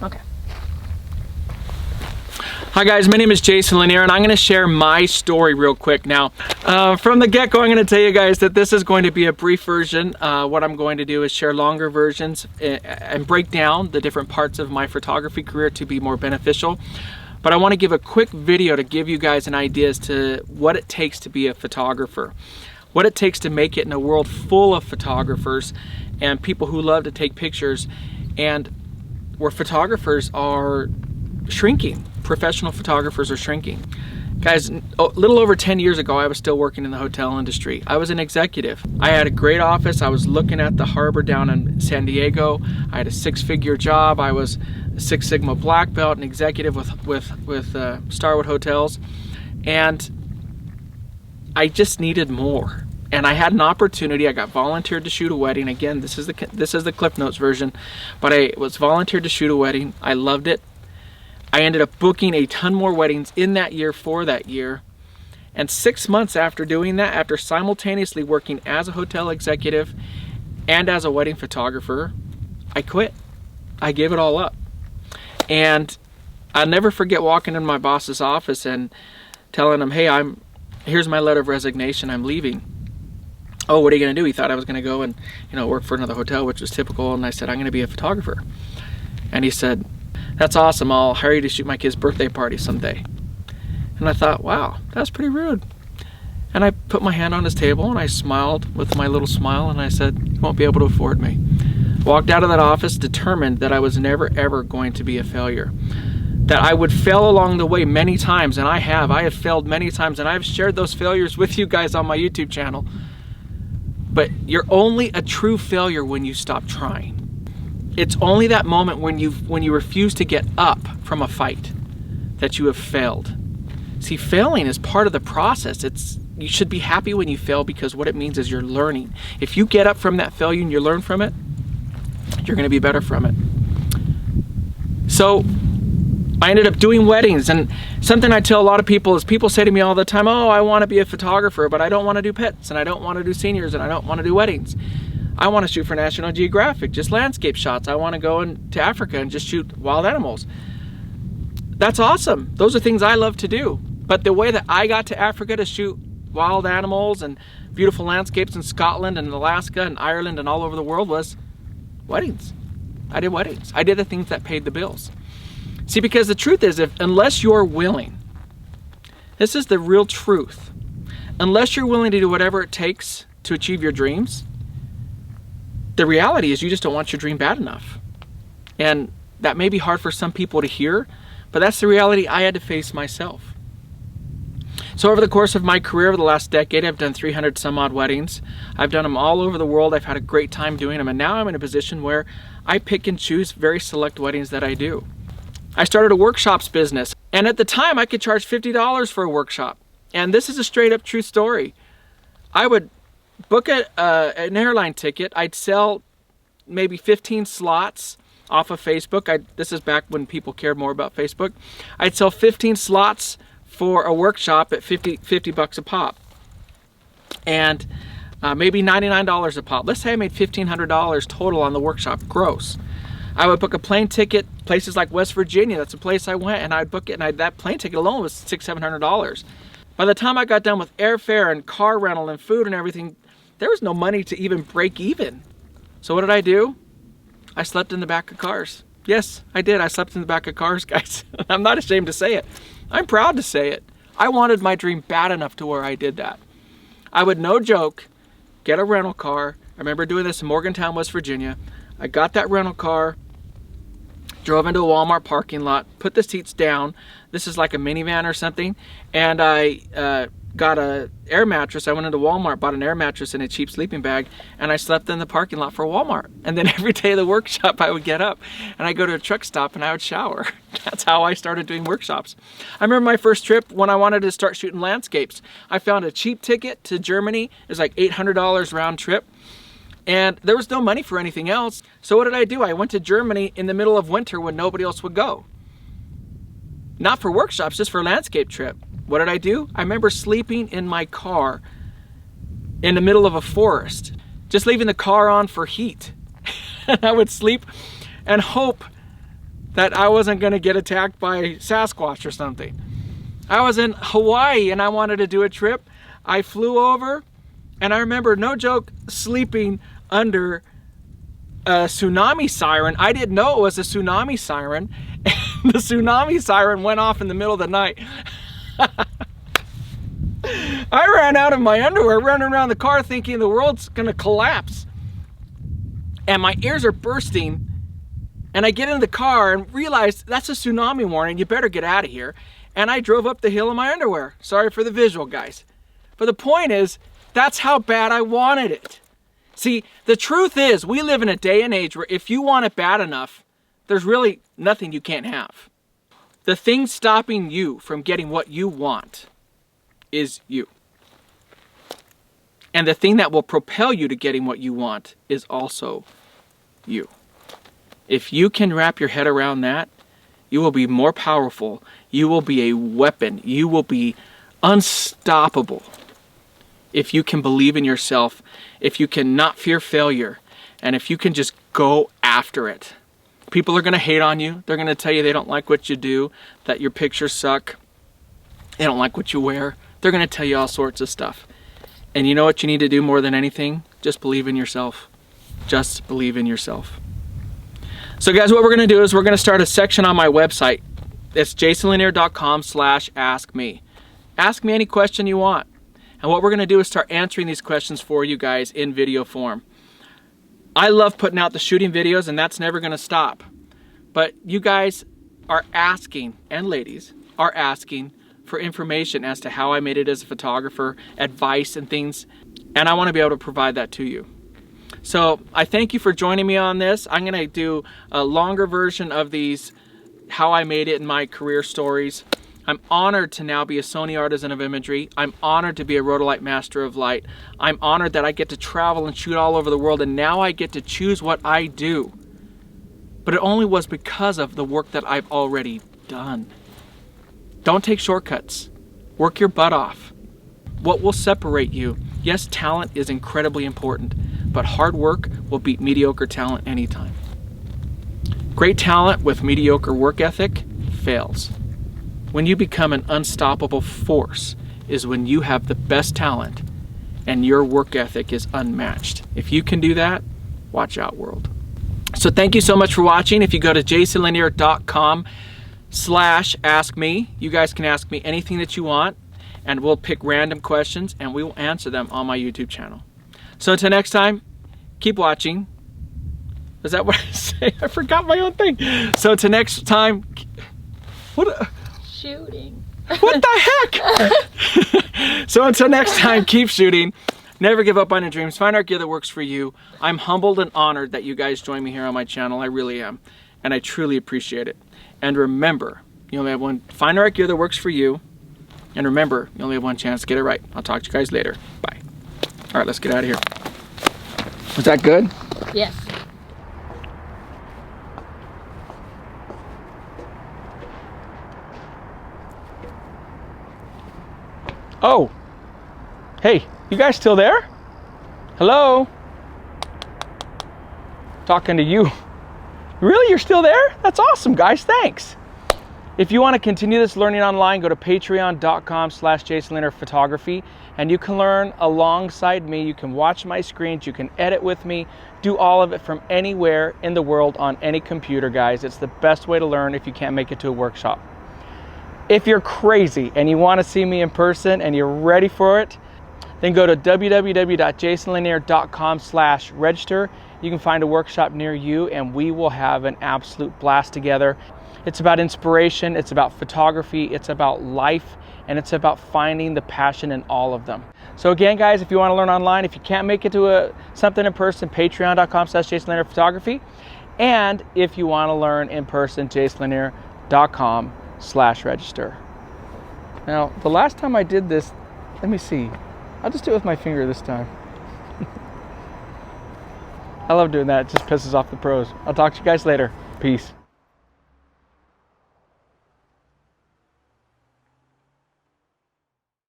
Okay. Hi guys, my name is Jason Lanier, and I'm going to share my story real quick. Now, from the get-go, I'm going to tell you guys that this is going to be a brief version. What I'm going to do is share longer versions and break down the different parts of my photography career to be more beneficial. But I want to give a quick video to give you guys an idea as to what it takes to be a photographer, what it takes to make it in a world full of photographers and people who love to take pictures, and where photographers are shrinking. Professional photographers are shrinking. Guys, a little over 10 years ago, I was still working in the hotel industry. I was an executive. I had a great office. I was looking at the harbor down in San Diego. I had a 6-figure job. I was a Six Sigma black belt, an executive with Starwood Hotels. And I just needed more. And I had an opportunity. I got volunteered to shoot a wedding. Again, this is the Cliff Notes version, but I was volunteered to shoot a wedding. I loved it. I ended up booking a ton more weddings in that year for that year. And 6 months after doing that, after simultaneously working as a hotel executive and as a wedding photographer, I quit. I gave it all up. And I'll never forget walking in my boss's office and telling him, hey, here's my letter of resignation, I'm leaving. Oh, what are you gonna do? He thought I was gonna go and work for another hotel, which was typical. And I said, I'm gonna be a photographer. And he said, that's awesome, I'll hire you to shoot my kid's birthday party someday. And I thought, wow, that's pretty rude. And I put my hand on his table and I smiled with my little smile and I said, you won't be able to afford me. Walked out of that office determined that I was never ever going to be a failure. That I would fail along the way many times, and I have failed many times, and I've shared those failures with you guys on my YouTube channel. But you're only a true failure when you stop trying. It's only that moment when you refuse to get up from a fight that you have failed. See, failing is part of the process. You should be happy when you fail, because what it means is you're learning. If you get up from that failure and you learn from it, you're going to be better from it. So I ended up doing weddings, and something I tell a lot of people is, people say to me all the time, oh, I want to be a photographer, but I don't want to do pets, and I don't want to do seniors, and I don't want to do weddings. I want to shoot for National Geographic, just landscape shots. I want to go to Africa and just shoot wild animals. That's awesome. Those are things I love to do. But the way that I got to Africa to shoot wild animals and beautiful landscapes in Scotland and Alaska and Ireland and all over the world was weddings. I did weddings. I did the things that paid the bills. See, because the truth is, unless you're willing, this is the real truth, unless you're willing to do whatever it takes to achieve your dreams, the reality is you just don't want your dream bad enough. And that may be hard for some people to hear, but that's the reality I had to face myself. So over the course of my career, over the last decade, I've done 300 some odd weddings. I've done them all over the world. I've had a great time doing them. And now I'm in a position where I pick and choose very select weddings that I do. I started a workshops business. And at the time, I could charge $50 for a workshop. And this is a straight up true story. I would book an airline ticket. I'd sell maybe 15 slots off of Facebook. This is back when people cared more about Facebook. I'd sell 15 slots for a workshop at 50 bucks a pop. And maybe $99 a pop. Let's say I made $1,500 total on the workshop, gross. I would book a plane ticket, places like West Virginia, that's a place I went, and I'd book it, and that plane ticket alone was $600-700. By the time I got done with airfare and car rental and food and everything, there was no money to even break even. So what did I do? I slept in the back of cars. Yes, I did. I slept in the back of cars, guys. I'm not ashamed to say it. I'm proud to say it. I wanted my dream bad enough to where I did that. I would, no joke, get a rental car. I remember doing this in Morgantown, West Virginia. I got that rental car, drove into a Walmart parking lot, put the seats down. This is like a minivan or something. And I got a air mattress. I went into Walmart, bought an air mattress and a cheap sleeping bag, and I slept in the parking lot for Walmart. And then every day of the workshop, I would get up and I'd go to a truck stop and I would shower. That's how I started doing workshops. I remember my first trip when I wanted to start shooting landscapes. I found a cheap ticket to Germany. It was like $800 round trip. And there was no money for anything else. So what did I do? I went to Germany in the middle of winter when nobody else would go. Not for workshops, just for a landscape trip. What did I do? I remember sleeping in my car in the middle of a forest, just leaving the car on for heat. And I would sleep and hope that I wasn't gonna get attacked by Sasquatch or something. I was in Hawaii and I wanted to do a trip. I flew over and I remember, no joke, sleeping under a tsunami siren. I didn't know it was a tsunami siren. And the tsunami siren went off in the middle of the night. I ran out of my underwear, running around the car thinking the world's gonna collapse. And my ears are bursting. And I get in the car and realize that's a tsunami warning. You better get out of here. And I drove up the hill in my underwear. Sorry for the visual, guys. But the point is, that's how bad I wanted it. See, the truth is, we live in a day and age where if you want it bad enough, there's really nothing you can't have. The thing stopping you from getting what you want is you. And the thing that will propel you to getting what you want is also you. If you can wrap your head around that, you will be more powerful. You will be a weapon. You will be unstoppable. If you can believe in yourself, if you can not fear failure, and if you can just go after it. People are going to hate on you. They're going to tell you they don't like what you do, that your pictures suck. They don't like what you wear. They're going to tell you all sorts of stuff. And you know what you need to do more than anything? Just believe in yourself. Just believe in yourself. So guys, what we're going to do is we're going to start a section on my website. It's jasonlanier.com/askme. Ask me any question you want. And what we're going to do is start answering these questions for you guys in video form. I love putting out the shooting videos, and that's never going to stop. But you guys are asking, and ladies are asking, for information as to how I made it as a photographer, advice and things, and I want to be able to provide that to you. So I thank you for joining me on this. I'm going to do a longer version of these, how I made it in my career stories. I'm honored to now be a Sony Artisan of Imagery. I'm honored to be a Rotolight Master of Light. I'm honored that I get to travel and shoot all over the world, and now I get to choose what I do. But it only was because of the work that I've already done. Don't take shortcuts. Work your butt off. What will separate you? Yes, talent is incredibly important, but hard work will beat mediocre talent anytime. Great talent with mediocre work ethic fails. When you become an unstoppable force is when you have the best talent and your work ethic is unmatched. If you can do that, watch out, world. So thank you so much for watching. If you go to jasonlanier.com/askme, you guys can ask me anything that you want, and we'll pick random questions and we will answer them on my YouTube channel. So until next time, keep watching. Is that what I say? I forgot my own thing. So until next time, shooting. What the heck? So until next time, keep shooting. Never give up on your dreams. Find art gear that works for you. I'm humbled and honored that you guys join me here on my channel. I really am. And I truly appreciate it. And remember, you only have one. Find art gear that works for you. And remember, you only have one chance to get it right. I'll talk to you guys later. Bye. All right, let's get out of here. Was that good? Yes. Oh, hey, you guys still there? Hello? Talking to you. Really, you're still there? That's awesome, guys, thanks. If you want to continue this learning online, go to patreon.com/jasonlanierphotography, and you can learn alongside me. You can watch my screens, you can edit with me, do all of it from anywhere in the world on any computer, guys. It's the best way to learn if you can't make it to a workshop. If you're crazy and you want to see me in person and you're ready for it, then go to www.jasonlanier.com/register. You can find a workshop near you and we will have an absolute blast together. It's about inspiration, it's about photography, it's about life, and it's about finding the passion in all of them. So again, guys, if you want to learn online, if you can't make it to something in person, patreon.com/jasonlanierphotography. And if you want to learn in person, jasonlanier.com/register. Now, the last time I did this, let me see. I'll just do it with my finger this time. I love doing that. It just pisses off the pros. I'll talk to you guys later. Peace.